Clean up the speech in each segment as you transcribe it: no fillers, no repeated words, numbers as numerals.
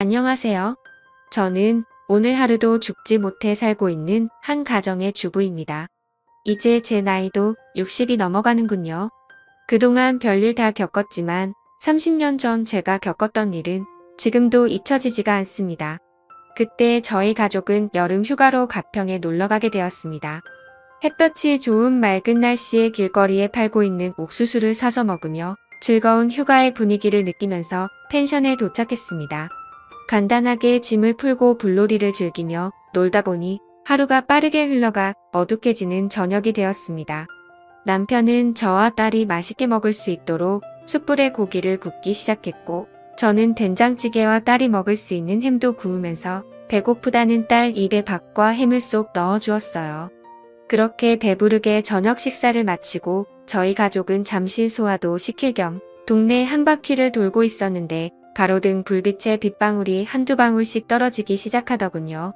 안녕하세요. 저는 오늘 하루도 죽지 못해 살고 있는 한 가정의 주부입니다. 이제 제 나이도 60이 넘어가는군요. 그동안 별일 다 겪었지만 30년 전 제가 겪었던 일은 지금도 잊혀지지가 않습니다. 그때 저희 가족은 여름 휴가로 가평에 놀러 가게 되었습니다. 햇볕이 좋은 맑은 날씨에 길거리에 팔고 있는 옥수수를 사서 먹으며 즐거운 휴가의 분위기를 느끼면서 펜션에 도착했습니다. 간단하게 짐을 풀고 불놀이를 즐기며 놀다 보니 하루가 빠르게 흘러가 어둑해지는 저녁이 되었습니다. 남편은 저와 딸이 맛있게 먹을 수 있도록 숯불에 고기를 굽기 시작했고, 저는 된장찌개와 딸이 먹을 수 있는 햄도 구우면서 배고프다는 딸 입에 밥과 햄을 쏙 넣어 주었어요. 그렇게 배부르게 저녁 식사를 마치고 저희 가족은 잠시 소화도 시킬 겸 동네 한 바퀴를 돌고 있었는데, 가로등 불빛에 빗방울이 한두 방울씩 떨어지기 시작하더군요.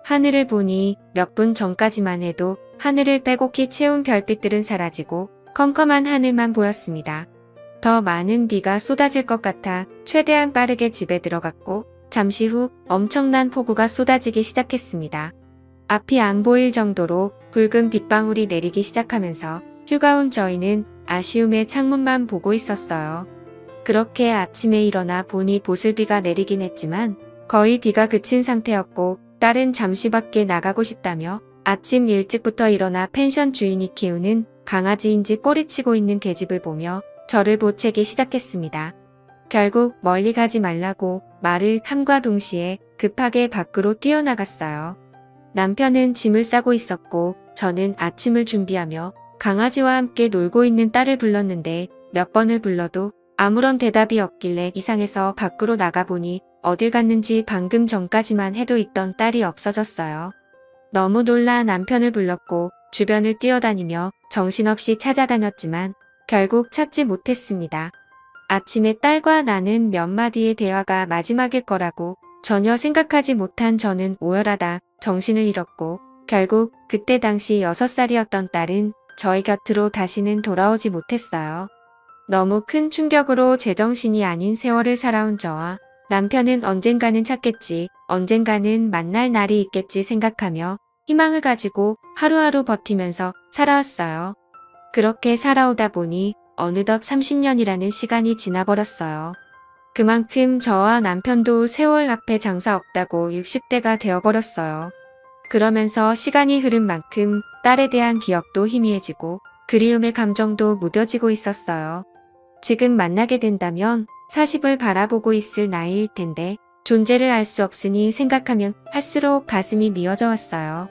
하늘을 보니 몇 분 전까지만 해도 하늘을 빼곡히 채운 별빛들은 사라지고 컴컴한 하늘만 보였습니다. 더 많은 비가 쏟아질 것 같아 최대한 빠르게 집에 들어갔고, 잠시 후 엄청난 폭우가 쏟아지기 시작했습니다. 앞이 안 보일 정도로 붉은 빗방울이 내리기 시작하면서 휴가 온 저희는 아쉬움에 창문만 보고 있었어요. 그렇게 아침에 일어나 보니 보슬비가 내리긴 했지만 거의 비가 그친 상태였고, 딸은 잠시 밖에 나가고 싶다며 아침 일찍부터 일어나 펜션 주인이 키우는 강아지인지 꼬리치고 있는 계집을 보며 저를 보채기 시작했습니다. 결국 멀리 가지 말라고 말을 함과 동시에 급하게 밖으로 뛰어나갔어요. 남편은 짐을 싸고 있었고, 저는 아침을 준비하며 강아지와 함께 놀고 있는 딸을 불렀는데, 몇 번을 불러도 아무런 대답이 없길래 이상해서 밖으로 나가보니 어딜 갔는지 방금 전까지만 해도 있던 딸이 없어졌어요. 너무 놀라 남편을 불렀고 주변을 뛰어다니며 정신없이 찾아다녔지만 결국 찾지 못했습니다. 아침에 딸과 나는 몇 마디의 대화가 마지막일 거라고 전혀 생각하지 못한 저는 오열하다 정신을 잃었고, 결국 그때 당시 6살이었던 딸은 저희 곁으로 다시는 돌아오지 못했어요. 너무 큰 충격으로 제정신이 아닌 세월을 살아온 저와 남편은 언젠가는 찾겠지, 언젠가는 만날 날이 있겠지 생각하며 희망을 가지고 하루하루 버티면서 살아왔어요. 그렇게 살아오다 보니 어느덧 30년이라는 시간이 지나버렸어요. 그만큼 저와 남편도 세월 앞에 장사 없다고 60대가 되어버렸어요. 그러면서 시간이 흐른 만큼 딸에 대한 기억도 희미해지고 그리움의 감정도 무뎌지고 있었어요. 지금 만나게 된다면 40을 바라보고 있을 나이일 텐데 존재를 알 수 없으니 생각하면 할수록 가슴이 미어져 왔어요.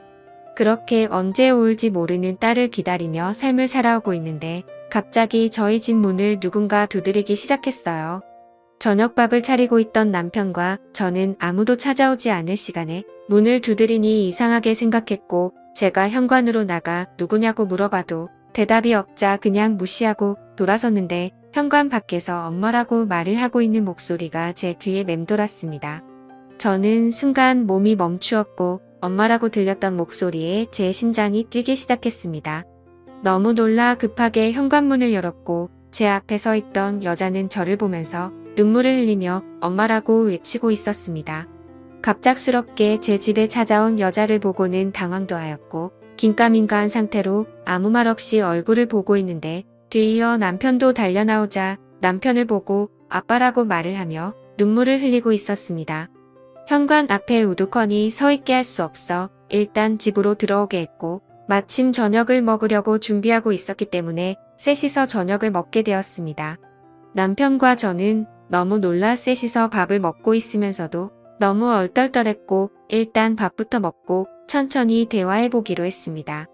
그렇게 언제 올지 모르는 딸을 기다리며 삶을 살아오고 있는데 갑자기 저희 집 문을 누군가 두드리기 시작했어요. 저녁밥을 차리고 있던 남편과 저는 아무도 찾아오지 않을 시간에 문을 두드리니 이상하게 생각했고, 제가 현관으로 나가 누구냐고 물어봐도 대답이 없자 그냥 무시하고 돌아섰는데 현관 밖에서 엄마라고 말을 하고 있는 목소리가 제 귀에 맴돌았습니다. 저는 순간 몸이 멈추었고 엄마라고 들렸던 목소리에 제 심장이 뛰기 시작했습니다. 너무 놀라 급하게 현관문을 열었고 제 앞에 서 있던 여자는 저를 보면서 눈물을 흘리며 엄마라고 외치고 있었습니다. 갑작스럽게 제 집에 찾아온 여자를 보고는 당황도 하였고 긴가민가한 상태로 아무 말 없이 얼굴을 보고 있는데, 뒤이어 남편도 달려나오자 남편을 보고 아빠라고 말을 하며 눈물을 흘리고 있었습니다. 현관 앞에 우두커니 서 있게 할 수 없어 일단 집으로 들어오게 했고, 마침 저녁을 먹으려고 준비하고 있었기 때문에 셋이서 저녁을 먹게 되었습니다. 남편과 저는 너무 놀라 셋이서 밥을 먹고 있으면서도 너무 얼떨떨했고 일단 밥부터 먹고 천천히 대화해보기로 했습니다.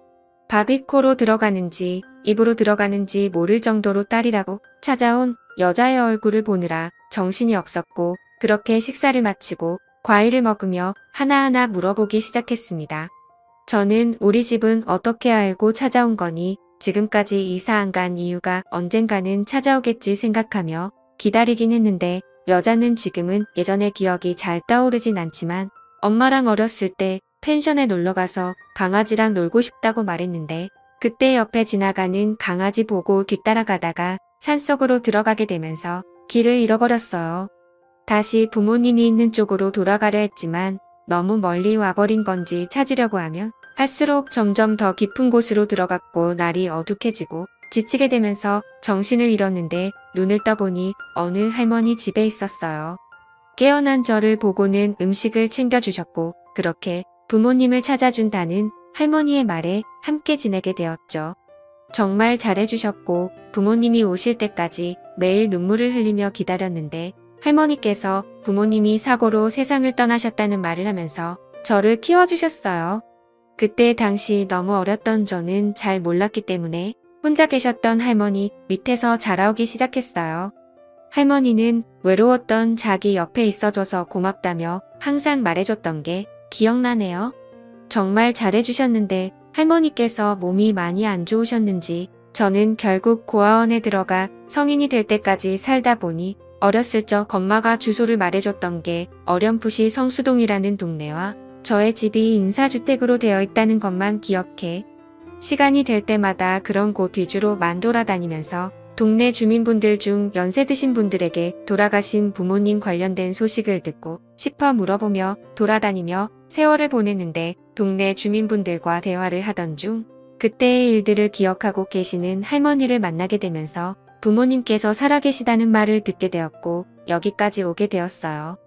밥이 코로 들어가는지 입으로 들어가는지 모를 정도로 딸이라고 찾아온 여자의 얼굴을 보느라 정신이 없었고, 그렇게 식사를 마치고 과일을 먹으며 하나하나 물어보기 시작했습니다. 저는 우리 집은 어떻게 알고 찾아온 거니? 지금까지 이사 안 간 이유가 언젠가는 찾아오겠지 생각하며 기다리긴 했는데, 여자는 지금은 예전의 기억이 잘 떠오르진 않지만 엄마랑 어렸을 때 펜션에 놀러가서 강아지랑 놀고 싶다고 말했는데, 그때 옆에 지나가는 강아지 보고 뒤따라가다가 산속으로 들어가게 되면서 길을 잃어버렸어요. 다시 부모님이 있는 쪽으로 돌아가려 했지만 너무 멀리 와버린 건지 찾으려고 하면 할수록 점점 더 깊은 곳으로 들어갔고 날이 어둑해지고 지치게 되면서 정신을 잃었는데 눈을 떠보니 어느 할머니 집에 있었어요. 깨어난 저를 보고는 음식을 챙겨주셨고 그렇게 부모님을 찾아준다는 할머니의 말에 함께 지내게 되었죠. 정말 잘해주셨고 부모님이 오실 때까지 매일 눈물을 흘리며 기다렸는데 할머니께서 부모님이 사고로 세상을 떠나셨다는 말을 하면서 저를 키워주셨어요. 그때 당시 너무 어렸던 저는 잘 몰랐기 때문에 혼자 계셨던 할머니 밑에서 자라오기 시작했어요. 할머니는 외로웠던 자기 옆에 있어줘서 고맙다며 항상 말해줬던 게 기억나네요. 정말 잘해주셨는데 할머니께서 몸이 많이 안 좋으셨는지 저는 결국 고아원에 들어가 성인이 될 때까지 살다 보니 어렸을 적 엄마가 주소를 말해줬던 게 어렴풋이 성수동이라는 동네와 저의 집이 인사주택으로 되어 있다는 것만 기억해 시간이 될 때마다 그런 곳 위주로 만돌아다니면서 동네 주민분들 중 연세 드신 분들에게 돌아가신 부모님 관련된 소식을 듣고 싶어 물어보며 돌아다니며 세월을 보냈는데 동네 주민분들과 대화를 하던 중 그때의 일들을 기억하고 계시는 할머니를 만나게 되면서 부모님께서 살아계시다는 말을 듣게 되었고 여기까지 오게 되었어요.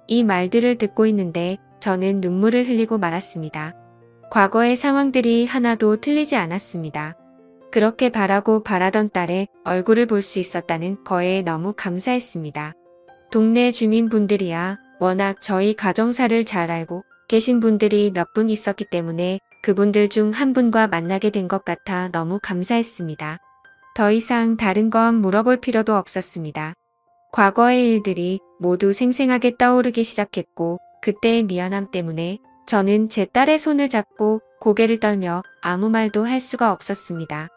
이 말들을 듣고 있는데 저는 눈물을 흘리고 말았습니다. 과거의 상황들이 하나도 틀리지 않았습니다. 그렇게 바라고 바라던 딸의 얼굴을 볼 수 있었다는 거에 너무 감사했습니다. 동네 주민분들이야 워낙 저희 가정사를 잘 알고 계신 분들이 몇 분 있었기 때문에 그분들 중 한 분과 만나게 된 것 같아 너무 감사했습니다. 더 이상 다른 건 물어볼 필요도 없었습니다. 과거의 일들이 모두 생생하게 떠오르기 시작했고 그때의 미안함 때문에 저는 제 딸의 손을 잡고 고개를 떨며 아무 말도 할 수가 없었습니다.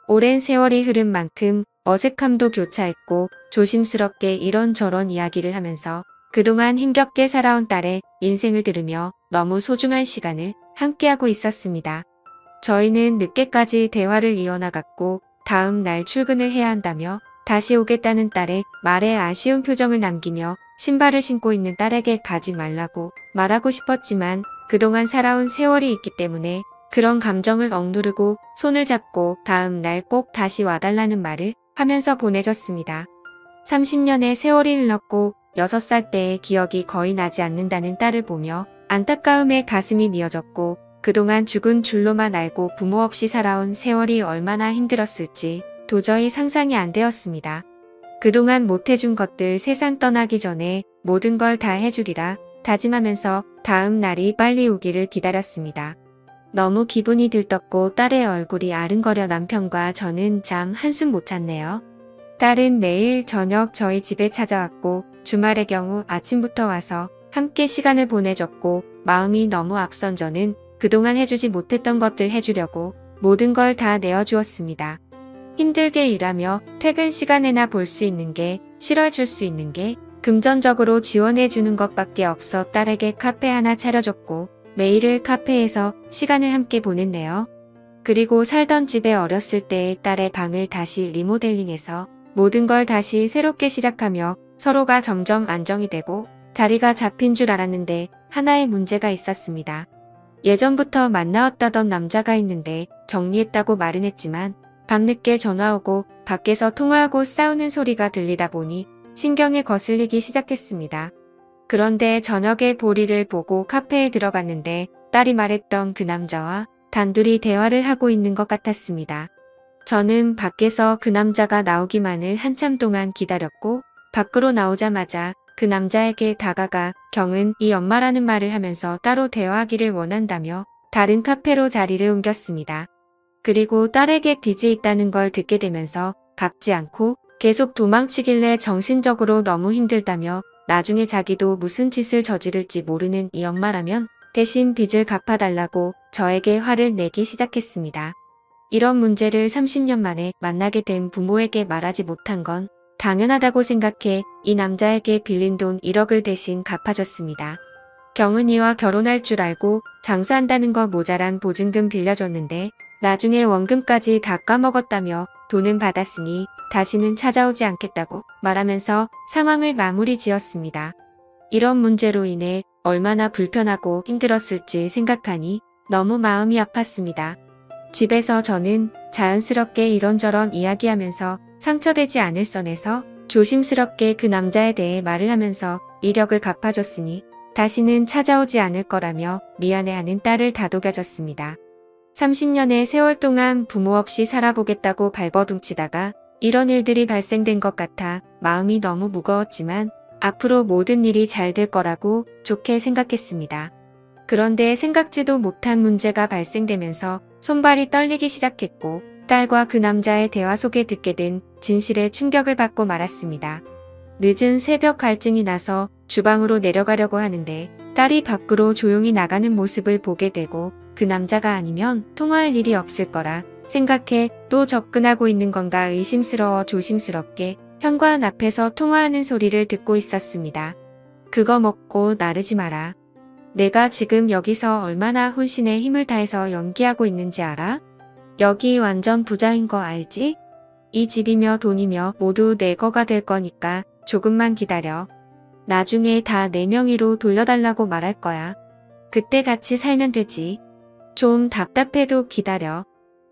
오랜 세월이 흐른 만큼 어색함도 교차했고 조심스럽게 이런저런 이야기를 하면서 그동안 힘겹게 살아온 딸의 인생을 들으며 너무 소중한 시간을 함께하고 있었습니다. 저희는 늦게까지 대화를 이어나갔고 다음 날 출근을 해야 한다며 다시 오겠다는 딸의 말에 아쉬운 표정을 남기며 신발을 신고 있는 딸에게 가지 말라고 말하고 싶었지만 그동안 살아온 세월이 있기 때문에 그런 감정을 억누르고 손을 잡고 다음 날 꼭 다시 와달라는 말을 하면서 보내줬습니다. 30년의 세월이 흘렀고 6살 때의 기억이 거의 나지 않는다는 딸을 보며 안타까움에 가슴이 미어졌고 그동안 죽은 줄로만 알고 부모 없이 살아온 세월이 얼마나 힘들었을지 도저히 상상이 안 되었습니다. 그동안 못해준 것들 세상 떠나기 전에 모든 걸 다 해주리라 다짐하면서 다음 날이 빨리 오기를 기다렸습니다. 너무 기분이 들떴고 딸의 얼굴이 아른거려 남편과 저는 잠 한숨 못 잤네요. 딸은 매일 저녁 저희 집에 찾아왔고 주말의 경우 아침부터 와서 함께 시간을 보내줬고 마음이 너무 앞선 저는 그동안 해주지 못했던 것들 해주려고 모든 걸 다 내어주었습니다. 힘들게 일하며 퇴근 시간에나 볼 수 있는 게 실어줄 수 있는 게 금전적으로 지원해주는 것밖에 없어 딸에게 카페 하나 차려줬고 매일을 카페에서 시간을 함께 보냈네요. 그리고 살던 집에 어렸을 때의 딸의 방을 다시 리모델링해서 모든 걸 다시 새롭게 시작하며 서로가 점점 안정이 되고 자리가 잡힌 줄 알았는데 하나의 문제가 있었습니다. 예전부터 만나왔다던 남자가 있는데 정리했다고 말은 했지만 밤늦게 전화오고 밖에서 통화하고 싸우는 소리가 들리다 보니 신경에 거슬리기 시작했습니다. 그런데 저녁에 보리를 보고 카페에 들어갔는데 딸이 말했던 그 남자와 단둘이 대화를 하고 있는 것 같았습니다. 저는 밖에서 그 남자가 나오기만을 한참 동안 기다렸고 밖으로 나오자마자 그 남자에게 다가가 경은 이 엄마라는 말을 하면서 따로 대화하기를 원한다며 다른 카페로 자리를 옮겼습니다. 그리고 딸에게 빚이 있다는 걸 듣게 되면서 갚지 않고 계속 도망치길래 정신적으로 너무 힘들다며 나중에 자기도 무슨 짓을 저지를지 모르는 이 엄마라면 대신 빚을 갚아달라고 저에게 화를 내기 시작했습니다. 이런 문제를 30년 만에 만나게 된 부모에게 말하지 못한 건 당연하다고 생각해 이 남자에게 빌린 돈 1억을 대신 갚아줬습니다. 경은이와 결혼할 줄 알고 장사한다는 거 모자란 보증금 빌려줬는데 나중에 원금까지 다 까먹었다며 돈은 받았으니 다시는 찾아오지 않겠다고 말하면서 상황을 마무리 지었습니다. 이런 문제로 인해 얼마나 불편하고 힘들었을지 생각하니 너무 마음이 아팠습니다. 집에서 저는 자연스럽게 이런저런 이야기하면서 상처되지 않을 선에서 조심스럽게 그 남자에 대해 말을 하면서 이력을 갚아줬으니 다시는 찾아오지 않을 거라며 미안해하는 딸을 다독여줬습니다. 30년의 세월 동안 부모 없이 살아보겠다고 발버둥치다가 이런 일들이 발생된 것 같아 마음이 너무 무거웠지만 앞으로 모든 일이 잘 될 거라고 좋게 생각했습니다. 그런데 생각지도 못한 문제가 발생되면서 손발이 떨리기 시작했고 딸과 그 남자의 대화 속에 듣게 된 진실에 충격을 받고 말았습니다. 늦은 새벽 갈증이 나서 주방으로 내려가려고 하는데 딸이 밖으로 조용히 나가는 모습을 보게 되고 그 남자가 아니면 통화할 일이 없을 거라 생각해 또 접근하고 있는 건가 의심스러워 조심스럽게 현관 앞에서 통화하는 소리를 듣고 있었습니다. 그거 먹고 나르지 마라. 내가 지금 여기서 얼마나 혼신의 힘을 다해서 연기하고 있는지 알아? 여기 완전 부자인 거 알지? 이 집이며 돈이며 모두 내 거가 될 거니까 조금만 기다려. 나중에 다 내 명의로 돌려달라고 말할 거야. 그때 같이 살면 되지. 좀 답답해도 기다려.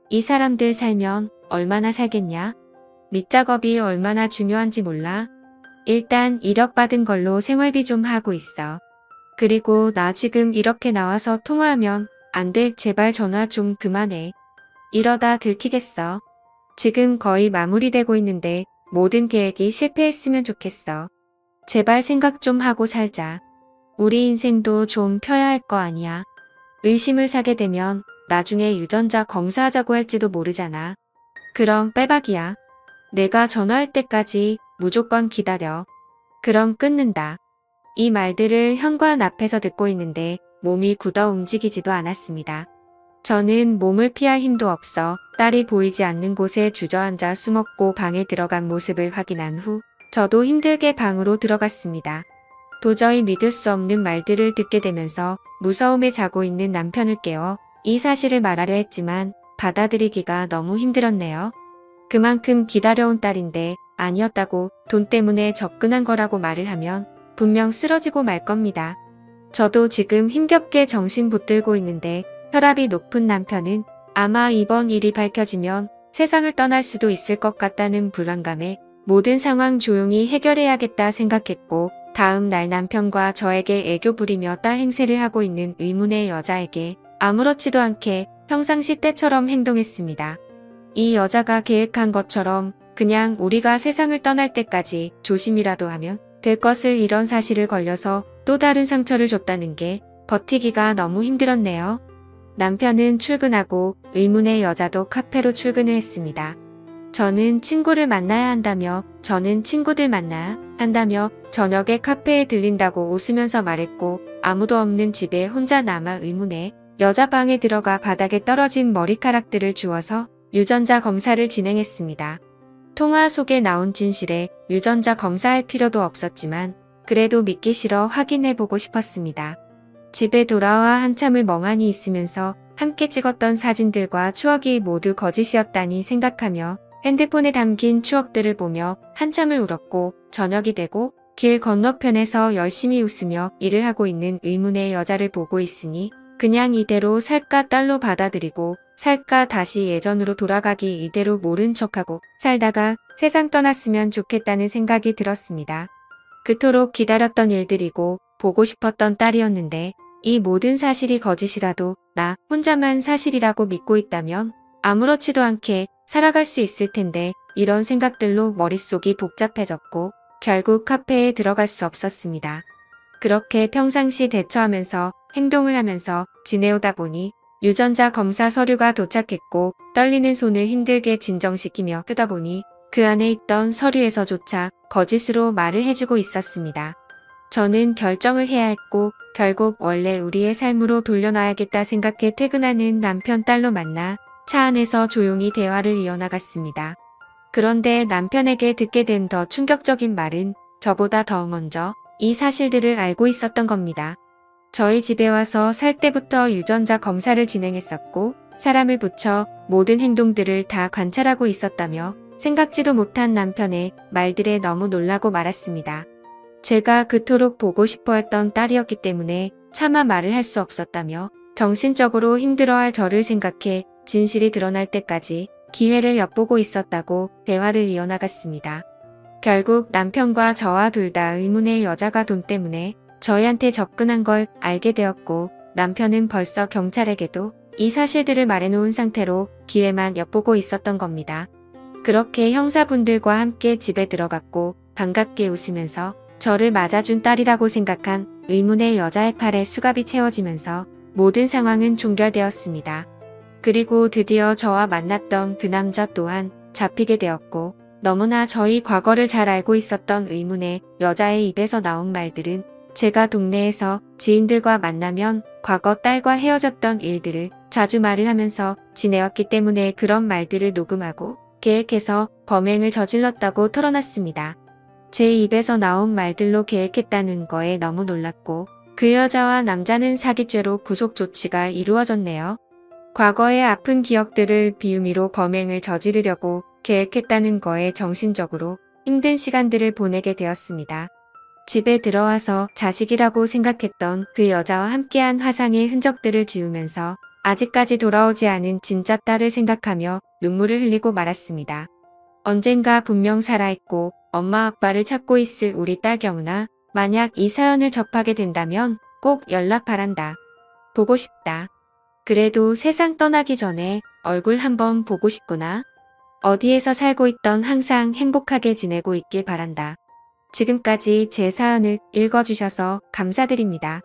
이 사람들 살면 얼마나 살겠냐? 밑작업이 얼마나 중요한지 몰라. 일단 이력 받은 걸로 생활비 좀 하고 있어. 그리고 나 지금 이렇게 나와서 통화하면 안 돼. 제발 전화 좀 그만해. 이러다 들키겠어. 지금 거의 마무리되고 있는데 모든 계획이 실패했으면 좋겠어. 제발 생각 좀 하고 살자. 우리 인생도 좀 펴야 할 거 아니야. 의심을 사게 되면 나중에 유전자 검사하자고 할지도 모르잖아. 그럼 빼박이야. 내가 전화할 때까지 무조건 기다려. 그럼 끊는다. 이 말들을 현관 앞에서 듣고 있는데 몸이 굳어 움직이지도 않았습니다. 저는 몸을 피할 힘도 없어 딸이 보이지 않는 곳에 주저앉아 숨었고 방에 들어간 모습을 확인한 후 저도 힘들게 방으로 들어갔습니다. 도저히 믿을 수 없는 말들을 듣게 되면서 무서움에 자고 있는 남편을 깨워 이 사실을 말하려 했지만 받아들이기가 너무 힘들었네요. 그만큼 기다려온 딸인데 아니었다고 돈 때문에 접근한 거라고 말을 하면 분명 쓰러지고 말 겁니다. 저도 지금 힘겹게 정신 붙들고 있는데 혈압이 높은 남편은 아마 이번 일이 밝혀지면 세상을 떠날 수도 있을 것 같다는 불안감에 모든 상황 조용히 해결해야겠다 생각했고 다음 날 남편과 저에게 애교 부리며 딸 행세를 하고 있는 의문의 여자에게 아무렇지도 않게 평상시 때처럼 행동했습니다. 이 여자가 계획한 것처럼 그냥 우리가 세상을 떠날 때까지 조심이라도 하면 될 것을 이런 사실을 걸려서 또 다른 상처를 줬다는 게 버티기가 너무 힘들었네요. 남편은 출근하고 의문의 여자도 카페로 출근을 했습니다. 저는 친구를 만나야 한다며 저는 친구들 만나야 한다며 저녁에 카페에 들린다고 웃으면서 말했고 아무도 없는 집에 혼자 남아 의문의 여자 방에 들어가 바닥에 떨어진 머리카락들을 주워서 유전자 검사를 진행했습니다. 통화 속에 나온 진실에 유전자 검사할 필요도 없었지만 그래도 믿기 싫어 확인해보고 싶었습니다. 집에 돌아와 한참을 멍하니 있으면서 함께 찍었던 사진들과 추억이 모두 거짓이었다니 생각하며 핸드폰에 담긴 추억들을 보며 한참을 울었고 저녁이 되고 길 건너편에서 열심히 웃으며 일을 하고 있는 의문의 여자를 보고 있으니 그냥 이대로 살까 딸로 받아들이고 살까 다시 예전으로 돌아가기 이대로 모른 척하고 살다가 세상 떠났으면 좋겠다는 생각이 들었습니다. 그토록 기다렸던 일들이고 보고 싶었던 딸이었는데 이 모든 사실이 거짓이라도 나 혼자만 사실이라고 믿고 있다면 아무렇지도 않게 살아갈 수 있을 텐데 이런 생각들로 머릿속이 복잡해졌고 결국 카페에 들어갈 수 없었습니다. 그렇게 평상시 대처하면서 행동을 하면서 지내오다 보니 유전자 검사 서류가 도착했고 떨리는 손을 힘들게 진정시키며 뜯어보니 그 안에 있던 서류에서조차 거짓으로 말을 해주고 있었습니다. 저는 결정을 해야 했고 결국 원래 우리의 삶으로 돌려놔야겠다 생각해 퇴근하는 남편 딸로 만나 차 안에서 조용히 대화를 이어나갔습니다. 그런데 남편에게 듣게 된 더 충격적인 말은 저보다 더 먼저 이 사실들을 알고 있었던 겁니다. 저희 집에 와서 살 때부터 유전자 검사를 진행했었고 사람을 붙여 모든 행동들을 다 관찰하고 있었다며 생각지도 못한 남편의 말들에 너무 놀라고 말았습니다. 제가 그토록 보고 싶어 했던 딸이었기 때문에 차마 말을 할 수 없었다며 정신적으로 힘들어할 저를 생각해 진실이 드러날 때까지 기회를 엿보고 있었다고 대화를 이어나갔습니다. 결국 남편과 저와 둘 다 의문의 여자가 돈 때문에 저희한테 접근한 걸 알게 되었고 남편은 벌써 경찰에게도 이 사실들을 말해놓은 상태로 기회만 엿보고 있었던 겁니다. 그렇게 형사분들과 함께 집에 들어갔고 반갑게 웃으면서 저를 맞아준 딸이라고 생각한 의문의 여자의 팔에 수갑이 채워지면서 모든 상황은 종결되었습니다. 그리고 드디어 저와 만났던 그 남자 또한 잡히게 되었고 너무나 저희 과거를 잘 알고 있었던 의문의 여자의 입에서 나온 말들은 제가 동네에서 지인들과 만나면 과거 딸과 헤어졌던 일들을 자주 말을 하면서 지내왔기 때문에 그런 말들을 녹음하고 계획해서 범행을 저질렀다고 털어놨습니다. 제 입에서 나온 말들로 계획했다는 거에 너무 놀랐고 그 여자와 남자는 사기죄로 구속 조치가 이루어졌네요. 과거의 아픈 기억들을 비우미로 범행을 저지르려고 계획했다는 거에 정신적으로 힘든 시간들을 보내게 되었습니다. 집에 들어와서 자식이라고 생각했던 그 여자와 함께한 화상의 흔적들을 지우면서 아직까지 돌아오지 않은 진짜 딸을 생각하며 눈물을 흘리고 말았습니다. 언젠가 분명 살아있고 엄마 아빠를 찾고 있을 우리 딸 경은아, 만약 이 사연을 접하게 된다면 꼭 연락 바란다. 보고 싶다. 그래도 세상 떠나기 전에 얼굴 한번 보고 싶구나. 어디에서 살고 있던 항상 행복하게 지내고 있길 바란다. 지금까지 제 사연을 읽어주셔서 감사드립니다.